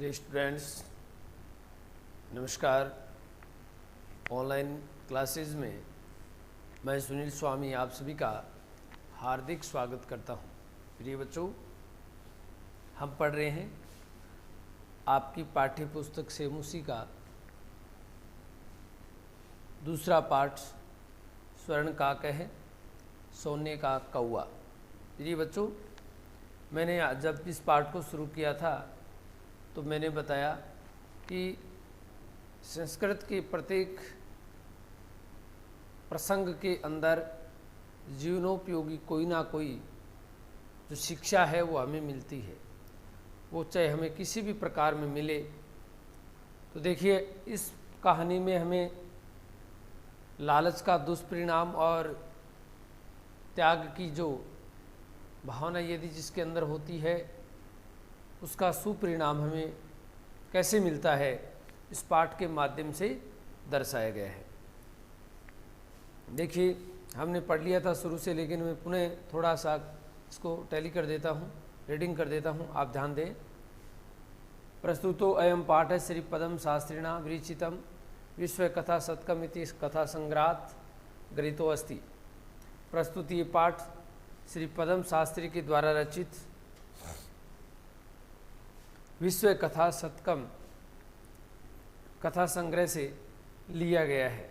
प्रिय स्टूडेंट्स, नमस्कार। Online classes में मैं सुनील स्वामी आप सभी का हार्दिक स्वागत करता हूं। प्रिय बच्चों, हम पढ़ रहे हैं आपकी पाठ्य पुस्तक सेमुसी का दूसरा पाठ स्वर्ण का कह सोने का कौवा। प्रिय बच्चों, मैंने जब इस पाठ को शुरू किया था तो मैंने बताया कि संस्कृत के प्रत्येक प्रसंग के अंदर जीवनोपयोगी कोई ना कोई जो शिक्षा है वो हमें मिलती है, वो चाहे हमें किसी भी प्रकार में मिले। तो देखिए, इस कहानी में हमें लालच का दुष्परिणाम और त्याग की जो भावना यदि जिसके अंदर होती है उसका सुपरिणाम हमें कैसे मिलता है, इस पाठ के माध्यम से दर्शाया गया है। देखिए, हमने पढ़ लिया था शुरू से, लेकिन मैं पुनः थोड़ा सा इसको टैली कर देता हूँ, रीडिंग कर देता हूँ, आप ध्यान दें। प्रस्तुतो अयम पाठ श्री पदम शास्त्रिणा विरचितम विश्व कथा शतकम इति कथा संग्रहात गृहीतो अस्ति। प्रस्तुत ये पाठ श्री पदम शास्त्री के द्वारा रचित विश्व कथा शतकम कथा संग्रह से लिया गया है।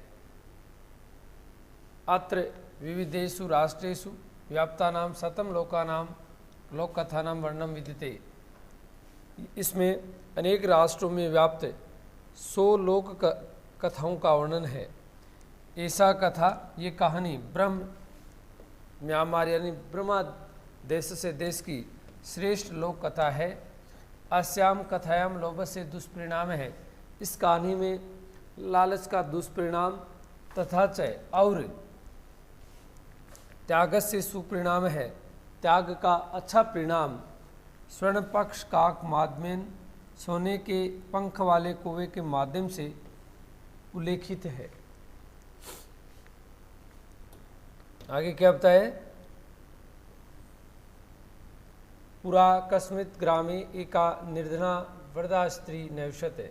अत्र विविधेषु राष्ट्रेषु व्याप्तानां शतम लोकानां लोक कथानां वर्णनम विद्यते। इसमें अनेक राष्ट्रों में व्याप्त 100 लोक कथाओं का वर्णन है। ऐसा कथा, ये कहानी ब्रह्म म्यांमार यानी ब्रह्मा देश से देश की श्रेष्ठ लोक कथा है। अस्याम कथायाम लोभ से दुष्परिणाम है। इस कहानी में लालच का दुष्परिणाम तथा च और त्याग से सुपरिणाम है। त्याग का अच्छा परिणाम स्वर्ण पक्ष काक माध्यम सोने के पंख वाले कौवे के माध्यम से उल्लेखित है। आगे क्या बताए? पुरा कस्मित ग्रामे एका निर्धना वृद्धा स्त्री नविष्यते।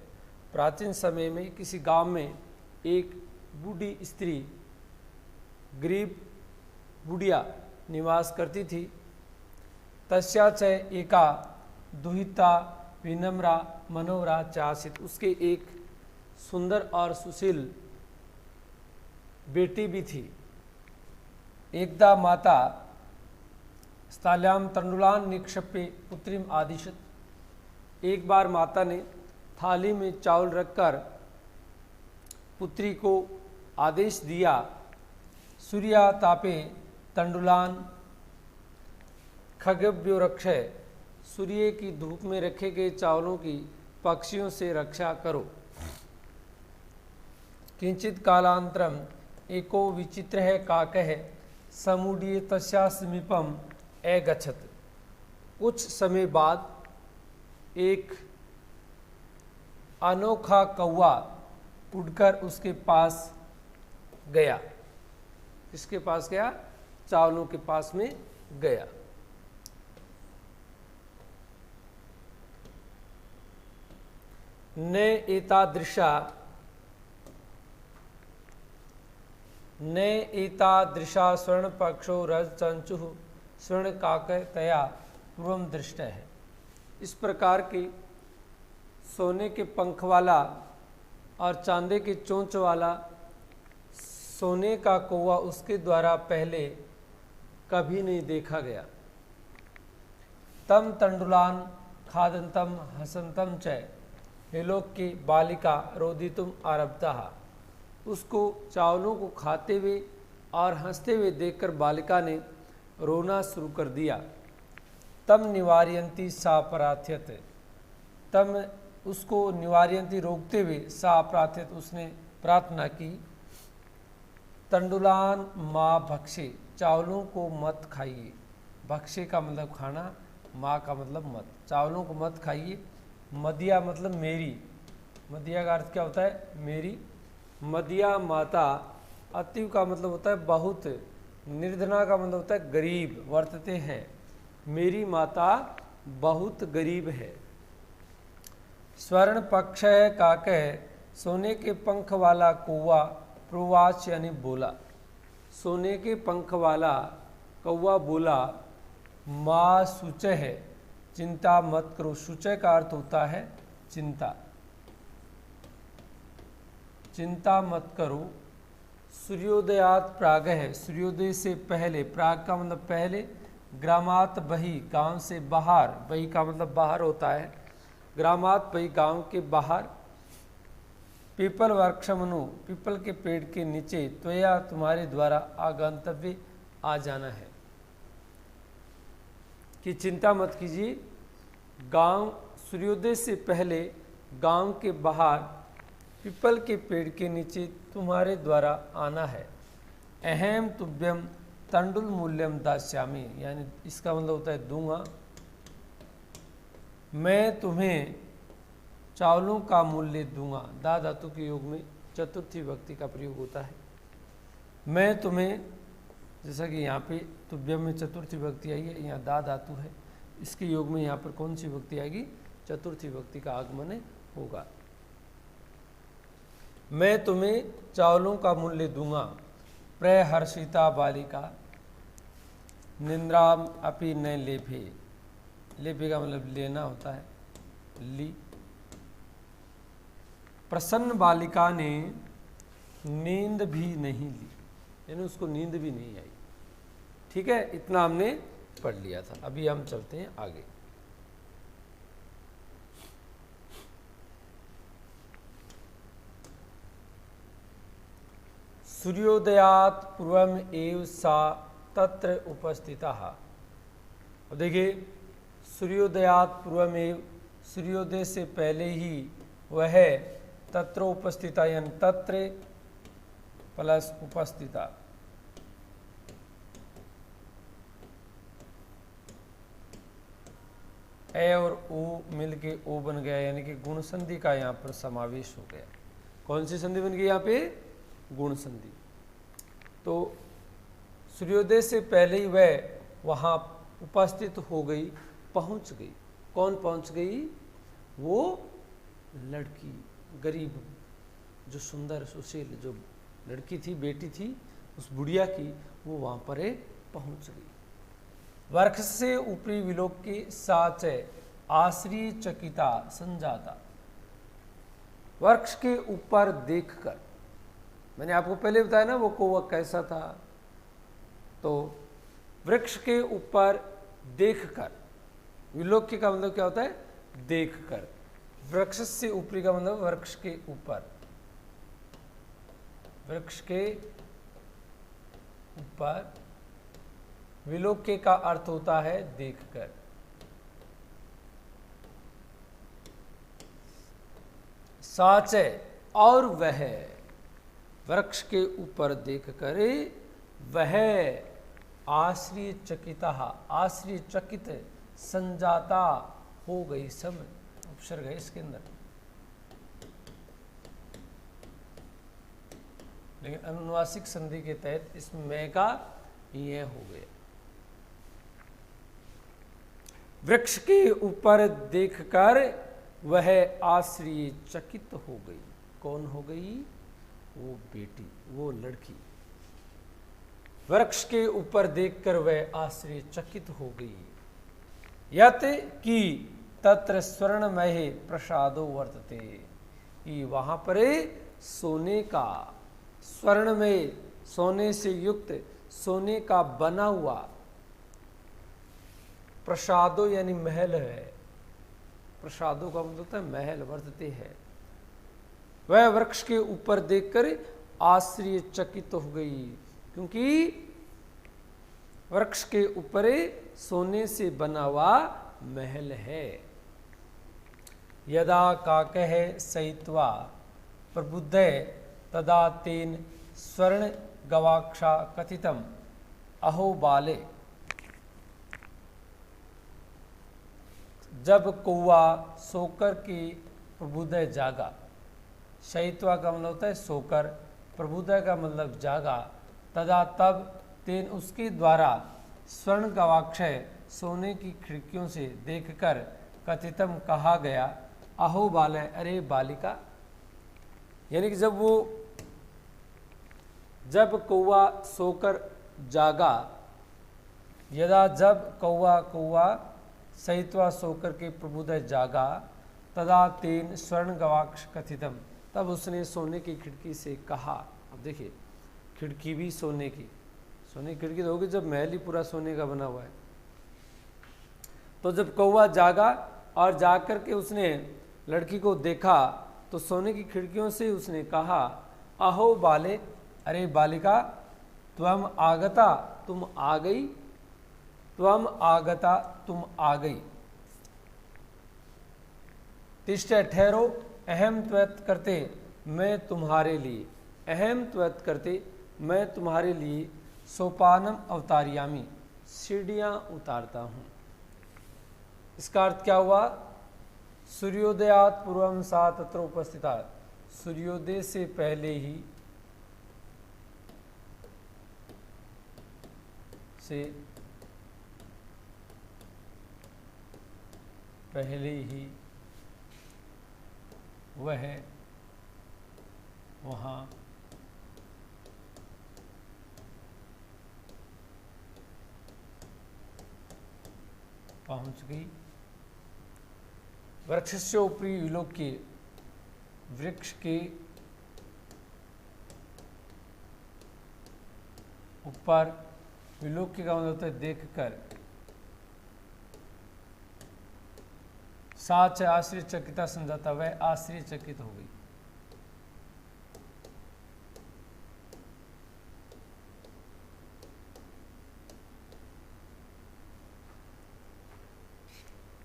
प्राचीन समय में किसी गांव में एक बूढ़ी स्त्री, गरीब बुढ़िया निवास करती थी। तस्या च एका दुहिता विनम्रा मनोहरा चासित। उसके एक सुंदर और सुशील बेटी भी थी। एकदा माता स्थाल्याम तंडुलान निक्षेप्य पुत्रीम आदिशत। एक बार माता ने थाली में चावल रखकर पुत्री को आदेश दिया, सूर्या तापे तंडुलान खगभ्यो रक्षय। सूर्य की धूप में रखे गए चावलों की पक्षियों से रक्षा करो। किंचित कालांतरम एको विचित्र है काकः समूढ़ तस्या समीपम अगच्छत्। कुछ समय बाद एक अनोखा कौवा उड़कर उसके पास गया। किसके पास गया? चावलों के पास में गया। न एतादृशा स्वर्ण पक्षो रज चंचु स्वर्ण काकः तया पूर्वम दृष्ट है। इस प्रकार के सोने के पंख वाला और चांदी के चोंच वाला सोने का कौवा उसके द्वारा पहले कभी नहीं देखा गया। तम तंडुलान खादंतम हसंतम च हेलोक की बालिका रोदितुम आरब्धः। उसको चावलों को खाते हुए और हंसते हुए देखकर बालिका ने रोना शुरू कर दिया। तम निवार्यंती सा प्रार्थ्यत। तम उसको निवार्यंती रोकते हुए सा प्रार्थ्यत उसने प्रार्थना की, तंडुलान माँ भक्षे। चावलों को मत खाइए। भक्षे का मतलब खाना, माँ का मतलब मत। चावलों को मत खाइए। मदिया मतलब मेरी। मदिया का अर्थ क्या होता है? मेरी। मदिया माता। अतिव का मतलब होता है बहुत। निर्धना का मतलब होता है गरीब, वर्तते हैं। मेरी माता बहुत गरीब है। स्वर्ण पक्ष है काकह, सोने के पंख वाला कौवा प्रोवाच यानी बोला। सोने के पंख वाला कौवा बोला, माँ शुचय है, चिंता मत करो। शुचय का अर्थ होता है चिंता, चिंता मत करो। सूर्योदयात प्राग है, सूर्योदय से पहले, प्राग का मतलब पहले, ग्रामात बही, गांव से बाहर, बही का मतलब बाहर होता है, ग्रामात बही, गांव के बाहर, पीपल वृक्षमनु, पीपल के पेड़ के नीचे, त्वया तुम्हारे द्वारा आगंतव्य आ जाना है, कि चिंता मत कीजिए। गांव सूर्योदय से पहले गांव के बाहर पीपल के पेड़ के नीचे तुम्हारे द्वारा आना है। अहम तुभ्यम तंडुल मूल्यम दास्यामी, यानी इसका मतलब होता है दूंगा। मैं तुम्हें चावलों का मूल्य दूंगा। दा धातु के योग में चतुर्थी विभक्ति का प्रयोग होता है। मैं तुम्हें, जैसा कि यहाँ पे तुभ्यम में चतुर्थी विभक्ति आई है, यहाँ दा धातु है, इसके योग में यहाँ पर कौन सी विभक्ति आएगी? चतुर्थी विभक्ति का आगमन होगा। मैं तुम्हें चावलों का मूल्य दूंगा। प्रहर्षिता बालिका, निंद्राम अपि न लेभे, लेभे का मतलब लेना होता है, ली। प्रसन्न बालिका ने नींद भी नहीं ली, यानी उसको नींद भी नहीं आई। ठीक है, इतना हमने पढ़ लिया था। अभी हम चलते हैं आगे। सूर्योदयात पूर्वम एव सा तत्र उपस्थिता। देखिए, सूर्योदयात पूर्वमेव, सूर्योदय से पहले ही वह तत्र उपस्थिता, यानी तत्र प्लस उपस्थिता, ए और ओ मिलके ओ बन गया, यानी कि गुण संधि का यहाँ पर समावेश हो गया। कौन सी संधि बन गई यहाँ पे? गुण संधि। तो सूर्योदय से पहले ही वह वहाँ उपस्थित हो गई, पहुँच गई। कौन पहुँच गई? वो लड़की, गरीब, जो सुंदर सुशील जो लड़की थी, बेटी थी उस बुढ़िया की, वो वहाँ पर पहुँच गई। वृक्ष से ऊपरी विलोक के साच आश्री चकिता संजाता। वृक्ष के ऊपर देखकर, मैंने आपको पहले बताया ना वो कौवा कैसा था, तो वृक्ष के ऊपर देखकर, विलोक का मतलब क्या होता है? देखकर। वृक्ष से ऊपरी का मतलब वृक्ष के ऊपर, वृक्ष के ऊपर, विलोक्य का अर्थ होता है देखकर। साचे, और वह, वृक्ष के ऊपर देखकर वह आश्रय चकिता, आश्रय चकित, संजाता हो गई। सब उपसर्ग है इसके अंदर, लेकिन अनुनासिक संधि के तहत इसमें मैं का ये हो गया। वृक्ष के ऊपर देखकर वह आश्रय चकित हो गई। कौन हो गई? वो बेटी, वो लड़की। वृक्ष के ऊपर देखकर वह आश्रय चकित हो गई। यत कि तत्र स्वर्णमय प्रसादो वर्तते, कि वहां पर सोने का, स्वर्ण में सोने से युक्त, सोने का बना हुआ प्रसादो यानी महल है। प्रसादों का मतलब होता है महल, वर्तते है। वह वृक्ष के ऊपर देखकर आश्चर्य चकित हो गई, क्योंकि वृक्ष के ऊपर सोने से बना हुआ महल है। यदा काकः सहित्वा प्रबुद्धे तदा तेन स्वर्ण गवाक्षा कथितम अहो बाले। जब कौवा सोकर के प्रबुद्धे जागा, शयित्वा का मतलब होता है सोकर, प्रबुद्धे का मतलब जागा, तदा तब, तेन उसके द्वारा, स्वर्ण गवाक्षय सोने की खिड़कियों से देखकर, कथितम कहा गया, अहो बालय अरे बालिका, यानी कि जब कौवा सोकर जागा, यदा जब कौवा सहित्वा सोकर के प्रबुदय जागा, तदा तेन स्वर्ण गवाक्ष कथितम, तब उसने सोने की खिड़की से कहा। अब देखिए खिड़की भी सोने की खिड़की तो होगी जब महल ही पूरा सोने का बना हुआ है। तो जब कौवा जागा और जाकर के उसने लड़की को देखा तो सोने की खिड़कियों से उसने कहा, अहो बाले अरे बालिका, त्वम आगता तुम आ गई, त्वम आगता तुम आ गई, तिष्ठ ठहरो, अहम त्वत करते मैं तुम्हारे लिए, अहम त्वत करते मैं तुम्हारे लिए सोपानम अवतारियामी, सीढ़ियाँ उतारता हूँ। इसका अर्थ क्या हुआ? सूर्योदयात पूर्वम सा तत्र उपस्थिता, सूर्योदय से पहले ही वह वहाँ पहुँच गई। वृक्षस्य ऊपरी विलोक्य, वृक्ष के ऊपर, विलोक्य का मतलब होता है देखकर, साच आश्चर्यचकिता समझाता, वह आश्चर्यचकित हो गई।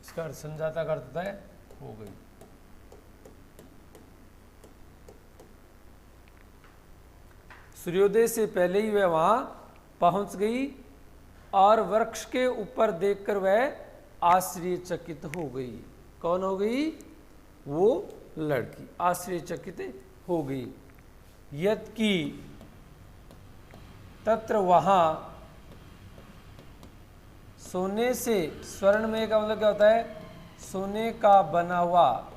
इसका अर्थ समझाता का अर्थ होता है हो गई। सूर्योदय से पहले ही वह वहां पहुंच गई और वृक्ष के ऊपर देखकर वह आश्चर्यचकित हो गई। कौन हो गई? वो लड़की आश्चर्यचकित हो गई। यत् की तत्र वहां, सोने से, स्वर्णमय का मतलब क्या होता है? सोने का बना हुआ,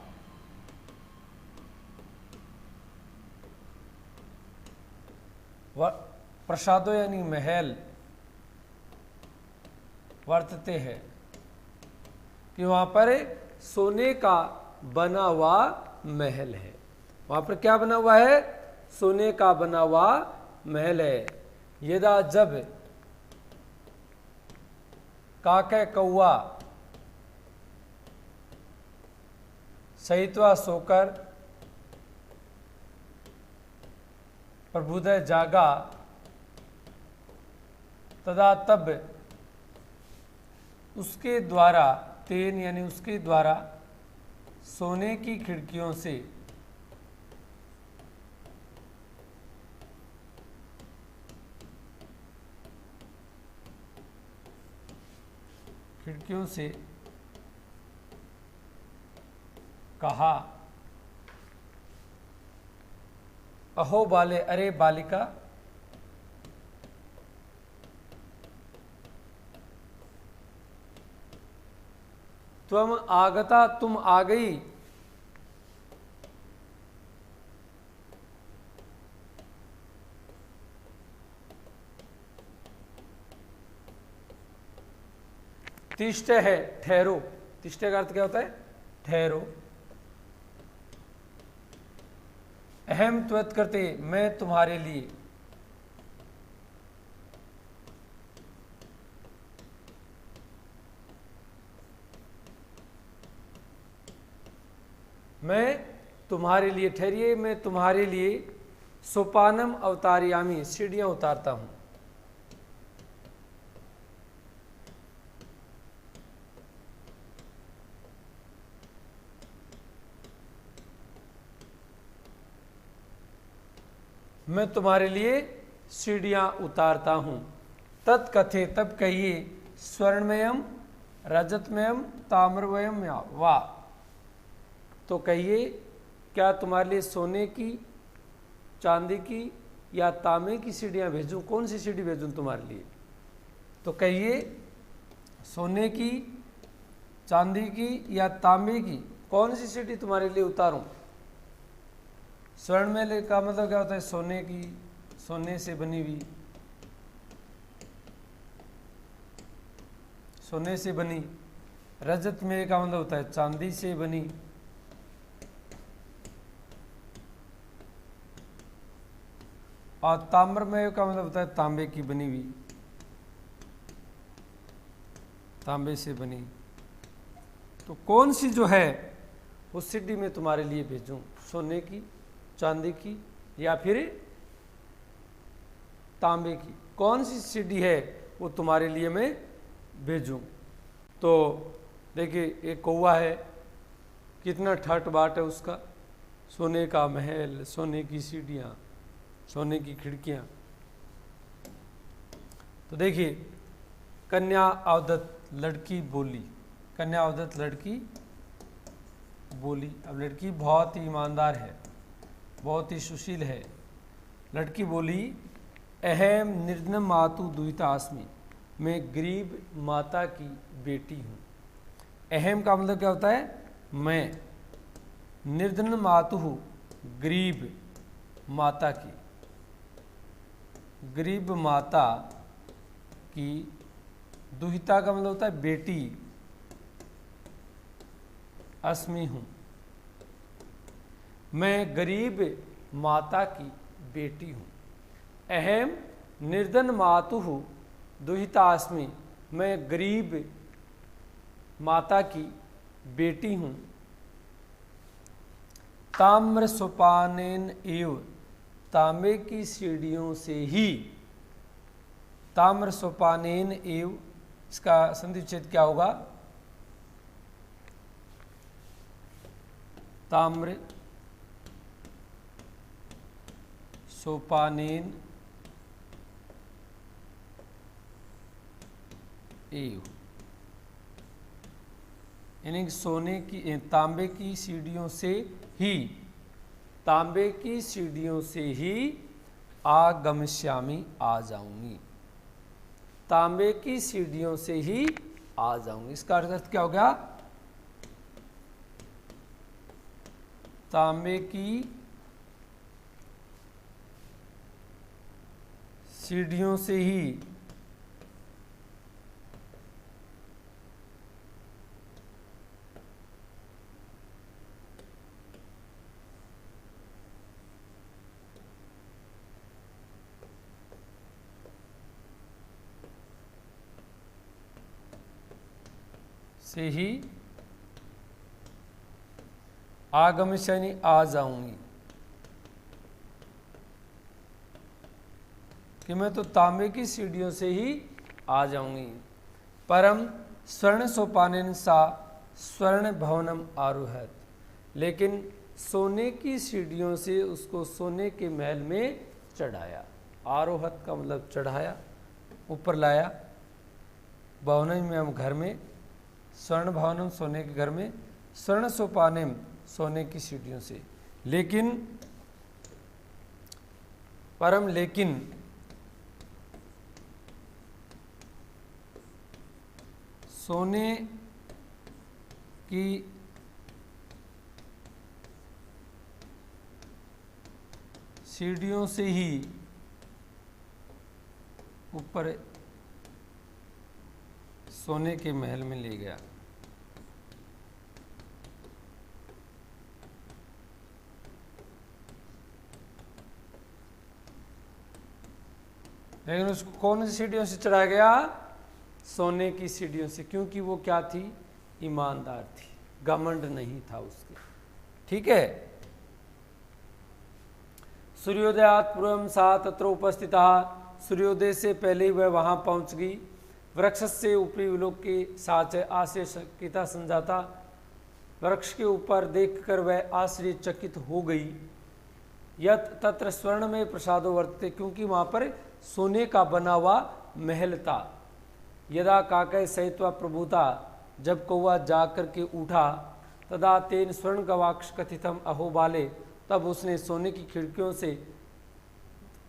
प्रसादो यानी महल, वर्तते हैं कि वहां पर सोने का बना हुआ महल है। वहां पर क्या बना हुआ है? सोने का बना हुआ महल है। यदा जब काके कौआ सहित्वा सोकर प्रबुदय जागा, तदा तब उसके द्वारा, तेन यानी उसके द्वारा, सोने की खिड़कियों से कहा, अहो बाले अरे बालिका, त्वम आगता तुम आ गई, तिष्ठ है ठहरो, तिष्ठ का अर्थ क्या होता है? ठहरो, अहम त्वत करते मैं तुम्हारे लिए, मैं तुम्हारे लिए, ठहरिए, मैं तुम्हारे लिए सोपानम अवतारियामी, सीढ़ियां उतारता हूं। मैं तुम्हारे लिए सीढ़ियां उतारता हूं। तत्कथे तब कहिए, स्वर्णमयम रजतमयम ताम्रमयम वा, तो कहिए क्या तुम्हारे लिए सोने की, चांदी की या तांबे की सीढ़ियां भेजूं? कौन सी सीढ़ी भेजूं तुम्हारे लिए? तो कहिए सोने की, चांदी की या तांबे की, कौन सी सीढ़ी तुम्हारे लिए उतारूं? स्वर्ण में का मतलब क्या होता है? सोने की, सोने से बनी हुई, सोने से बनी। रजत में का मतलब होता है चांदी से बनी। और ताम्र में का मतलब होता है तांबे की बनी हुई, तांबे से बनी। तो कौन सी जो है वो सीढ़ी में तुम्हारे लिए भेजूं? सोने की, चांदी की, या फिर तांबे की? कौन सी सीढ़ी है वो तुम्हारे लिए मैं भेजूं? तो देखिए, एक कौवा है, कितना ठाट बाट है उसका, सोने का महल, सोने की सीढ़ियाँ, सोने की खिड़कियाँ। तो देखिए, कन्या अवदत्त लड़की बोली, कन्या अवदत्त लड़की बोली। अब लड़की बहुत ही ईमानदार है, बहुत ही सुशील है। लड़की बोली, अहम निर्धन मातु दुहिता अस्मि, मैं गरीब माता की बेटी हूँ। अहम का मतलब क्या होता है? मैं। निर्धन मातु, गरीब माता की, गरीब माता की, दुहिता का मतलब होता है बेटी, अस्मि हूँ, मैं गरीब माता की बेटी हूँ। अहम निर्धन मातु दुहिता अस्मि, मैं गरीब माता की बेटी हूँ। ताम्र सोपानेन एव, तांबे की सीढ़ियों से ही, ताम्र सोपानेन एव, इसका संधि विच्छेद क्या होगा? ताम्र सोपानेन एव, यानी सोने की, तांबे की सीढ़ियों से ही, तांबे की सीढ़ियों से ही आगमिष्यामि, आ जाऊंगी। तांबे की सीढ़ियों से ही आ जाऊंगी, इसका अर्थ क्या हो गया? तांबे की सीढ़ियों से ही आगमिष्यामि, आ जाऊंगी। कि मैं तो तांबे की सीढ़ियों से ही आ जाऊंगी। परम स्वर्ण सोपानेन सा स्वर्ण भवनम आरोहत, लेकिन सोने की सीढ़ियों से उसको सोने के महल में चढ़ाया। आरोहत का मतलब चढ़ाया, ऊपर लाया। भवनम में हम घर में, स्वर्ण भवनम सोने के घर में, स्वर्ण सोपानेम सोने की सीढ़ियों से। लेकिन परम, लेकिन सोने की सीढ़ियों से ही ऊपर सोने के महल में ले गया। लेकिन उसको कौन सी सीढ़ियों से चढ़ाया गया? सोने की सीढ़ियों से, क्योंकि वो क्या थी? ईमानदार थी, घमंड नहीं था उसके। ठीक है। सूर्योदयात पूर्वम सा तत्र उपस्थिता, सूर्योदय से पहले ही वह वहां पहुंच गई। वृक्ष से ऊपरी विलोक के साथ आश्चर्यचकिता संजाता, वृक्ष के ऊपर देखकर वह आश्चर्यचकित हो गई। यत तत्र स्वर्ण में प्रसादो वर्तते, क्योंकि वहां पर सोने का बना हुआ महल था। यदा काकय सहित्वा प्रभुता, जब कौवा जाकर के उठा, तदा तेन स्वर्ण गवाक्ष कथितम अहो बाले, तब उसने सोने की खिड़कियों से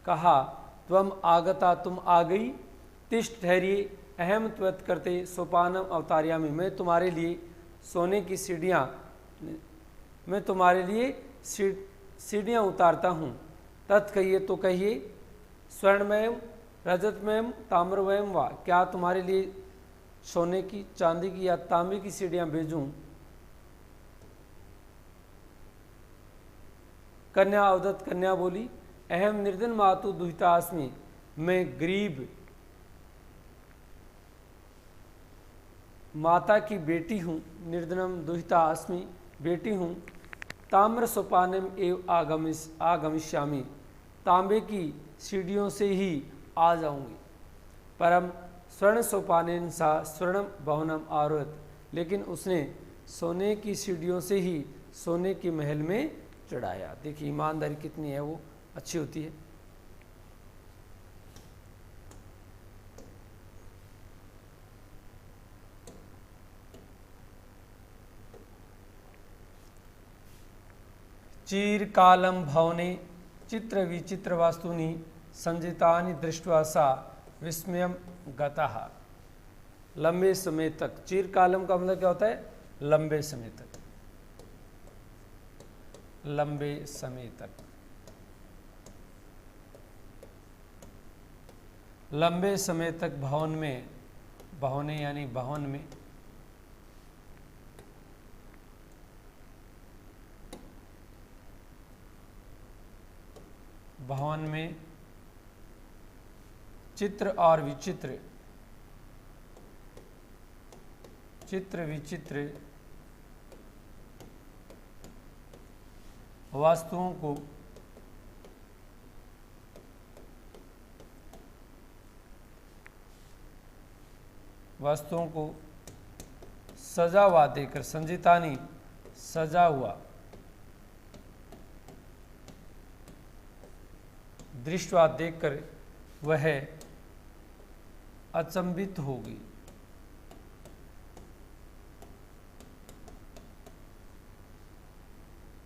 कहा, त्वम आगता, तुम आ गई। तिष्ठ, ठहरिए, अहम त्वत करते सोपानम अवतार्यामि, मैं तुम्हारे लिए सोने की सीढ़ियाँ मैं तुम्हारे लिए सीढ़ियाँ उतारता हूँ। तत् कहिए तो कहिए, स्वर्णमयम रजतमयम ताम्रमयम वा, क्या तुम्हारे लिए सोने की, चांदी की या तांबे की सीढ़ियाँ भेजूं? कन्या अवदत, कन्या बोली, अहम निर्धन मातु दुहिता अस्मि, मैं गरीब माता की बेटी हूँ। निर्धनम दुहिता अस्मि, बेटी हूँ। ताम्र सोपानम एव आगमिष्यामि, तांबे की सीढ़ियों से ही आ जाऊंगी। परम स्वर्ण सोपानेन सा स्वर्ण भवनम आरोहत, लेकिन उसने सोने की सीढ़ियों से ही सोने के महल में चढ़ाया। देखिए ईमानदारी कितनी है, वो अच्छी होती है। चीरकालं भवने चित्र विचित्र वस्तूनि संजितानि दृष्ट्वा सा विस्मयं गतः। लंबे समय तक, चीरकालम का मतलब क्या होता है? लंबे समय तक, लंबे समय तक, लंबे समय तक भवन में, भवने यानी भवन में, भवन में चित्र और विचित्र, चित्र विचित्र वस्तुओं को सजा हुआ देकर, संजितानी सजा हुआ, दृष्टवा देखकर वह अचंभित हो गई।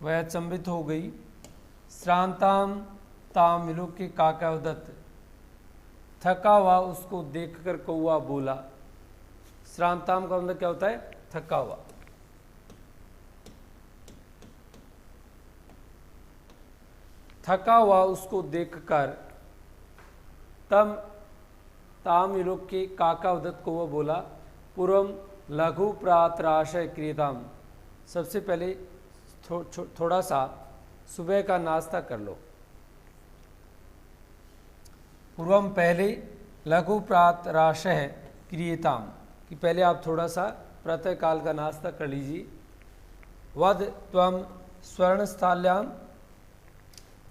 वह अचंभित हो गई। श्रांताम ताम विलोक्य काकावदत्त, थका हुआ उसको देखकर कौआ बोला। श्रांताम का मतलब क्या होता है? थका हुआ। थका हुआ उसको देखकर तम ताम विलोक्य काकावदत्त को वह बोला, पूर्वम लघु प्रातराशय क्रियताम, सबसे पहले थोड़ा सा सुबह का नाश्ता कर लो। पूर्वम पहले, लघु प्रातराशय क्रियताम कि पहले आप थोड़ा सा प्रातः काल का नाश्ता कर लीजिए। वद त्वम स्वर्णस्थाल्याम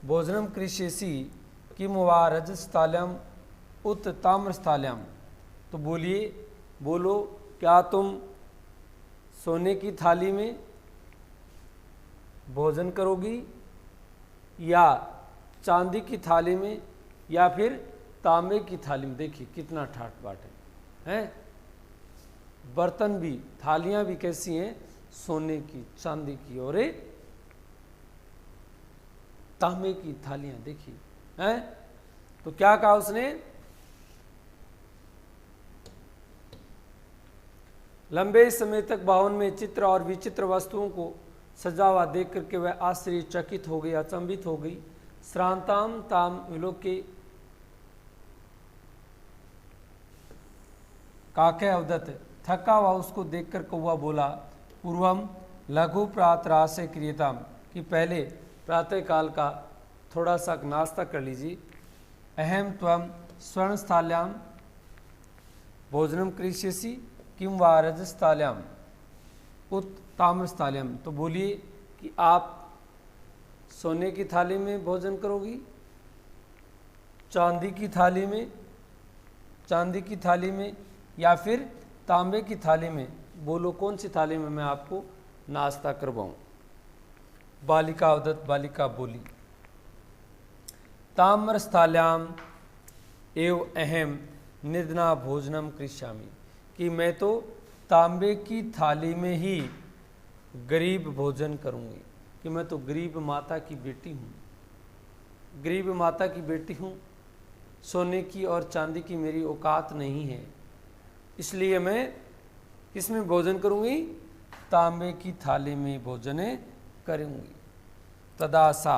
भोजनम कृष्यसि किम वा रजस्थाल्याम उत ताम्रस्थाल्याम, तो बोलो क्या तुम सोने की थाली में भोजन करोगी या चांदी की थाली में या फिर तांबे की थाली में? देखिए कितना ठाट बाट है। बर्तन भी, थालियां भी कैसी हैं? सोने की, चांदी की और तांबे की थालियां। देखिए हैं, तो क्या कहा उसने? लंबे समय तक भवन में चित्र और विचित्र वस्तुओं को सजा हुआ देख करके वह आश्चर्यचकित हो गई, अचंभित हो गई। श्रांताम ताम विलोक्य काके अवदत्त, थका हुआ उसको देखकर कौवा बोला, पूर्वम लघु प्रातराशय क्रियताम कि पहले प्रातः काल का थोड़ा सा नाश्ता कर लीजिए। अहम त्वम स्वर्णस्थाल्याम भोजनम कृष्यसि किम वा रजस्थाल्याम उत ताम्रस्थाल्याम, तो बोलिए कि आप सोने की थाली में भोजन करोगी, चांदी की थाली में या फिर तांबे की थाली में? बोलो कौन सी थाली में मैं आपको नाश्ता करवाऊं? बालिका अवदत्त, बालिका बोली, ताम्रस्थाल्याम एव अहम निर्धना भोजनम कृष्यामि, कि मैं तो तांबे की थाली में ही गरीब भोजन करूंगी, कि मैं तो गरीब माता की बेटी हूँ, गरीब माता की बेटी हूँ। सोने की और चांदी की मेरी औकात नहीं है, इसलिए मैं किसमें भोजन करूंगी? तांबे की थाली में भोजन करूंगी। तदा सा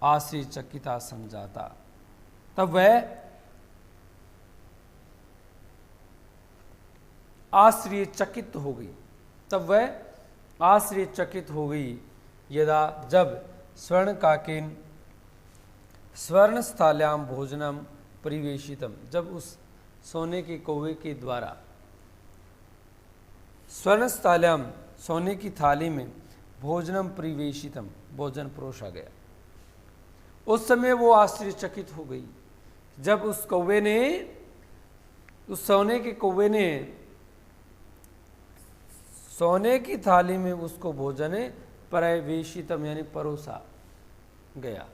आश्चर्यचकिता संजाता, तब वह आश्चर्यचकित हो गई, तब वह आश्चर्यचकित हो गई। यदा जब स्वर्ण काकेन स्वर्ण स्थाल्याम भोजनम परिवेशितम, जब उस सोने के कौवे के द्वारा स्वर्ण स्थाल्याम सोने की थाली में भोजनम परिवेशितम भोजन परोसा गया, उस समय वो आश्चर्यचकित हो गई। जब उस कौवे ने, उस सोने के कौवे ने सोने की थाली में उसको भोजन परिवेशितम यानी परोसा गया।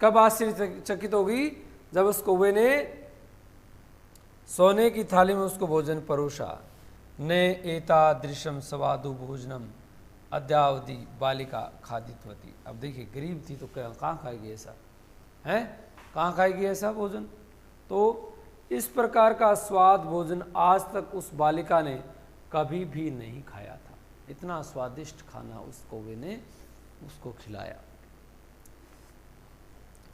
कब आश्चर्यचकित होगी? जब उस कौवे ने सोने की थाली में उसको भोजन परोसा। ने एतादृशम स्वादु भोजनम अद्यावधि बालिका खादितवती। अब देखिए गरीब थी तो कहाँ खाएगी ऐसा, हैं? कहाँ खाएगी ऐसा भोजन? तो इस प्रकार का स्वाद भोजन आज तक उस बालिका ने कभी भी नहीं खाया था। इतना स्वादिष्ट खाना उस कौवे ने उसको खिलाया।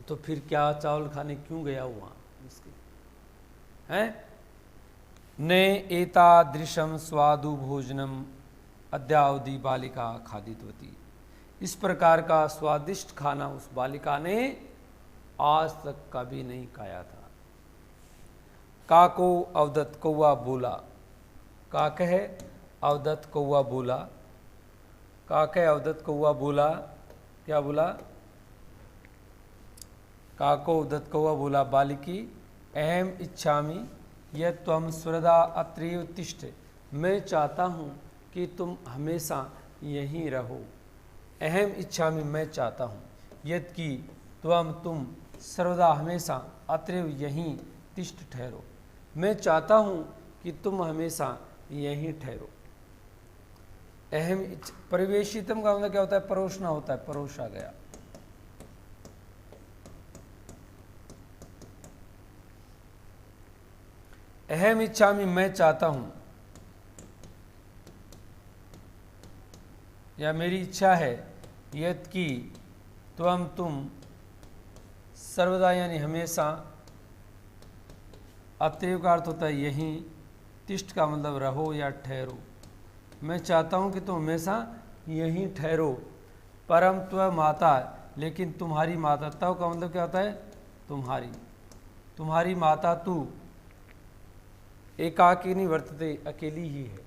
तो फिर क्या चावल खाने क्यों गया वहाँ उसके, हैं? ने एतादृशम स्वादु भोजनम अद्यावधि बालिका खादितवती। इस प्रकार का स्वादिष्ट खाना उस बालिका ने आज तक कभी नहीं खाया था। काको अवदत्त कौवा बोला, काक है अवदत्त कौवा बोला, काक है अवदत्त कौवा बोला, क्या बोला? काको अवदत्त कौवा बोला, बालिकी अहम इच्छामि यह त्वम स्वरदा अत्रैव तिष्ठ, मैं चाहता हूँ कि तुम हमेशा यहीं रहो। अहम इच्छामि मैं चाहता हूँ, यद कि तुम सर्वदा हमेशा अत्रैव यहीं तिष्ठ ठहरो, मैं चाहता हूँ कि तुम हमेशा यहीं ठहरो। अहम परिवेशितम का मतलब क्या होता है? परोसना होता है, परोसा गया। अहम इच्छामि मैं चाहता हूं, या मेरी इच्छा है, यद कि तुम सर्वदा यानी हमेशा, अतएव का अर्थ होता है यहीं, तिष्ठ का मतलब रहो या ठहरो। मैं चाहता हूं कि तुम हमेशा यहीं ठहरो। परम त्व माता, लेकिन तुम्हारी माता, तव का मतलब क्या होता है? तुम्हारी, तुम्हारी माता तू एकाकिनी वर्तते, अकेली ही है,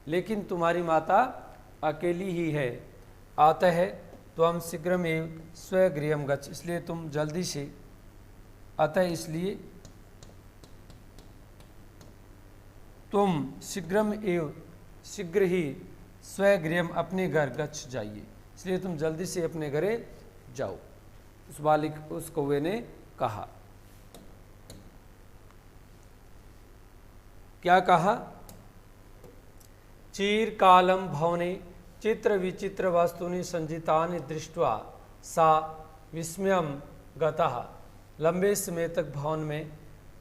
लेकिन तुम्हारी माता अकेली ही है। आता है त्वम शीघ्रमेव स्वगृहम गच्छ, इसलिए तुम जल्दी से, अतः इसलिए तुम शीघ्रम एव शीघ्र ही स्वगृहम अपने घर गच्छ जाइए, इसलिए तुम जल्दी से अपने घरे जाओ। उस बालिक उस कौवे ने कहा। क्या कहा? चीरकालम भवने चित्र विचित्र वस्तूनि संजितानि दृष्ट्वा सा विस्मयम गतः। लंबे समय तक भवन में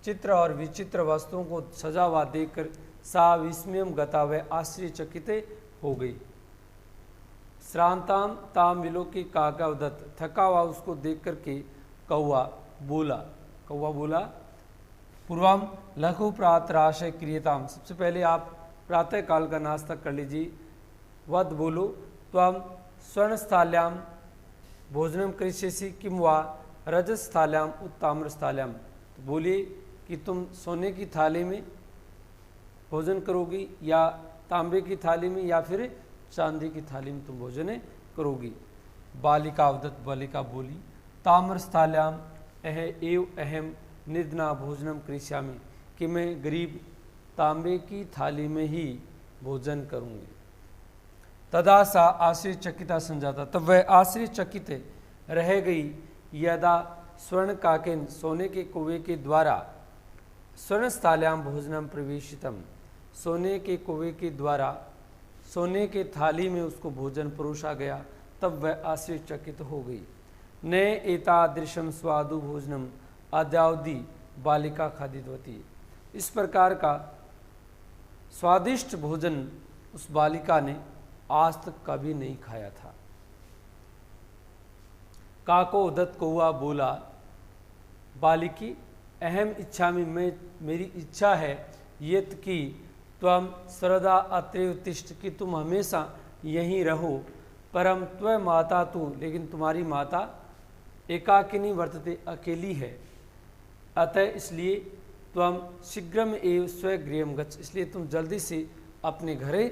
चित्र और विचित्र वस्तुओं को सजा हुआ देखकर सा विस्मयम गता, वह आश्चर्यचकित हो गई। श्रांताम ताम विलोकी काकावदत्त, थका हुआ उसको देख करके कौवा बोला, कौवा बोला, पूर्वम लघु प्रातराशय क्रियताम, सबसे पहले आप प्रातः काल का नाश्ता कर लीजिए। वद बोलो, त्वम स्वर्णस्थाल्याम भोजनम करिष्यसि किम वा रजस्थाल्याम उत्ताम्रस्थाल्याम, तो बोलिए कि तुम सोने की थाली में भोजन करोगी या तांबे की थाली में या फिर चांदी की थाली में तुम भोजन करोगी। बालिका अवदत्त, बालिका बोली, ताम्रस्थाल्याम एव अहम निदना भोजनम करिष्यामि, कि मैं गरीब तांबे की थाली में ही भोजन करूंगी। तदा सा आश्चर्यचकिता संजाता, तब वह आश्चर्यचकित रह गई। यदा स्वर्ण काकेन सोने के कुएं के द्वारा स्वर्णस्थाल्याम भोजनम प्रवेशितम, सोने के कुएं के द्वारा सोने के थाली में उसको भोजन परोसा गया, तब वह आश्चर्यचकित हो गई। न एतादृशम स्वादु भोजनम अद्यावधि बालिका खादितवती, इस प्रकार का स्वादिष्ट भोजन उस बालिका ने आज तक कभी नहीं खाया था। काको उदत कौआ बोला, बालिकी अहम इच्छा में मेरी इच्छा है यत कि त्वम सर्वदा अत्र उत्तिष्ठ, कि तुम हमेशा यहीं रहो, परम त्व माता तू, लेकिन तुम्हारी माता एकाकिनी वर्तते, अकेली है, अतः इसलिए त्वम शीघ्रम एव स्वगृहम गच्छ, इसलिए तुम जल्दी से अपने घरे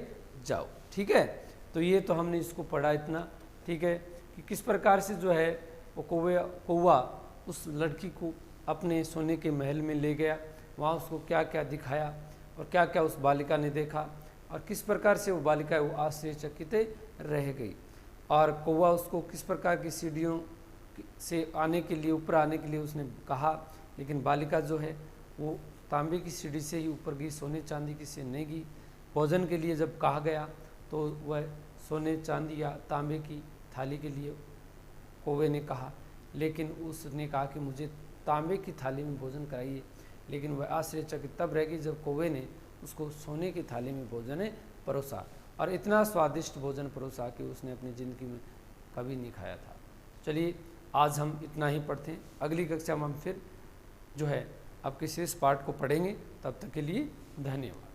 जाओ। ठीक है, तो ये तो हमने इसको पढ़ा इतना। ठीक है, कि किस प्रकार से जो है वो कौवा उस लड़की को अपने सोने के महल में ले गया, वहाँ उसको क्या क्या दिखाया और क्या क्या उस बालिका ने देखा, और किस प्रकार से वो बालिका वो आश्चर्यचकित रह गई, और कौवा उसको किस प्रकार की सीढ़ियों से आने के लिए, ऊपर आने के लिए उसने कहा, लेकिन बालिका जो है वो तांबे की सीढ़ी से ही ऊपर गई, सोने चांदी की से नहीं गई। भोजन के लिए जब कहा गया तो वह सोने चांदी या तांबे की थाली के लिए कौवे ने कहा, लेकिन उसने कहा कि मुझे तांबे की थाली में भोजन कराइए, लेकिन वह आश्चर्यचकित तब रह गई जब कौवे ने उसको सोने की थाली में भोजन परोसा, और इतना स्वादिष्ट भोजन परोसा कि उसने अपनी ज़िंदगी में कभी नहीं खाया था। चलिए आज हम इतना ही पढ़ते हैं, अगली कक्षा में हम फिर जो है आपके शेष पाठ को पढ़ेंगे। तब तक के लिए धन्यवाद।